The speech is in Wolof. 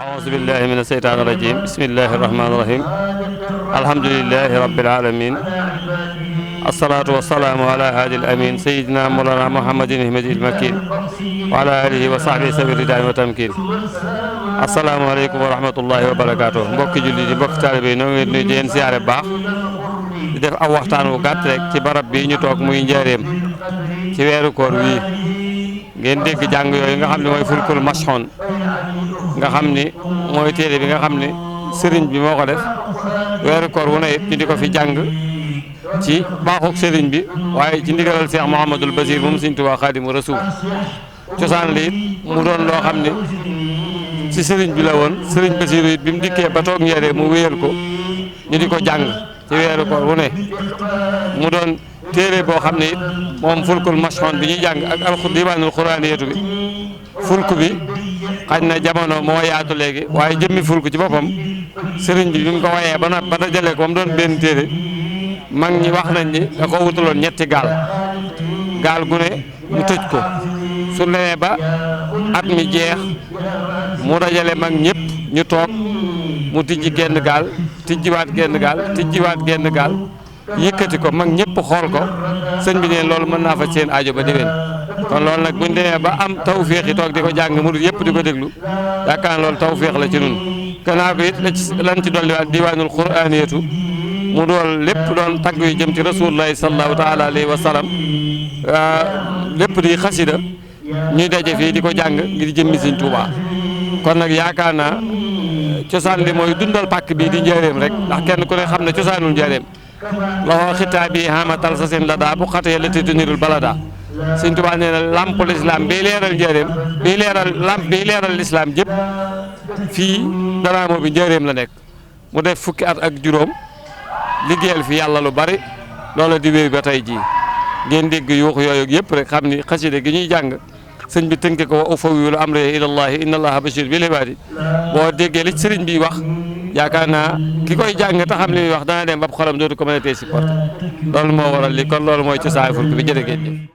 أعوذ بالله من الشيطان الرجيم بسم الله الرحمن الرحيم الحمد لله رب العالمين الصلاة والسلام على هادي الأمين سيدنا مولانا محمد الهمدي المكين وعلى آله وصحبه سبيل الرداء والتمكين السلام عليكم ورحمة الله وبركاته mbokki julli di mbokki taalibe yi ñoo ngi nuyu di leen siyaare bu baax di def aw waxtaan wu gàtt rek ci barab bi ñu toog muy njaareem ci weeru koor wii ngeen dégg jàng yooyu nga xam ne mooy fulkul mashxoon nga xam ni mooy téere bi nga xam ni sëriñ bi moo ko def weeru koor wu ne it ñu di ko fi jàng ci baaxuk sëriñ bi waaye ci ndigalal Cheikh Mouhamadul Basir moom Sëriñ Tuubaa Xaadimu Rasuul cosaan li it mu doon loo xam ni ci sëriñ bi la woon sëriñ Basiru it bi mu dikkee ba toog njëriñ mu wéyal ko ñu di ko jàng ci weeru koor wu ne mu doon téere boo xam ne it moom fulkul mashxoon bi ñuy jàng ak diwaanul xuraaniyatu bi fulk bi xañ na jamono moo yaatu léegi waaye jëmmi fulk ci boppam sëriñ bi mu ko wayee ba noppi ba dajale ko mu doon benn téere mag ñi wax nañ ni da ko wutaloon ñetti gaal gu ne mu tëj ko su demee ba at mi jeex mu dajale mag ñëpp ñu toog mu tijji genn gaal tijjiwaat genn gaal yëkkati ko mag ñëpp xool ko sëñ bi ne loolu mën naa fa seen aajo ba déwén kon loolu nag buñ demee ba am tawféex yi toog di ko jàng murid yëpp di ko déglu yaakaar loolu tawféex la ci nun gannaaw bi it lan ci dolliwaat diwaanul quraaniyatu mu doon lépp doon tagg yu jëm ci rasulullahi sallallahu taala alayhi wa sallam lépp di xasida ñuy daje fii di ko jàng ngir jëmmi Sëñ Tuubaa kon nag yaakaar naa cosaan li mooy dundal pàkk bii di njaareem rek ndax kenn ku ne xam ne cosaanul njaareem loxoo xitaa bi xamatal sa seen la daa bu xatee la te tunirul balada Sëñ Tuubaa nee na lamp lislaam bii leeral njaareem bii leeral lislaam jëpp fii Danaamo bi njaareem la nekk mu def fukki at ak juróom liggéeyal fi yàlla lu bari loola di wéy ba tey jii ngeen dégg yuuxu yooyu yëpp rek xam ni xasida gi ñuy jàng sëñ bi tënke ko wa ufawwidu amri ilallahi inna allaha bashir bil ibadi boo déggee li sëriñ bi wax yaakaar naa ki koy jàng te xam li muy wax dana dem ba xolam dootu ko mën a tey supporté loolu moo waral li kon loolu mooy ci saay fulk bi jërë ngeen jëf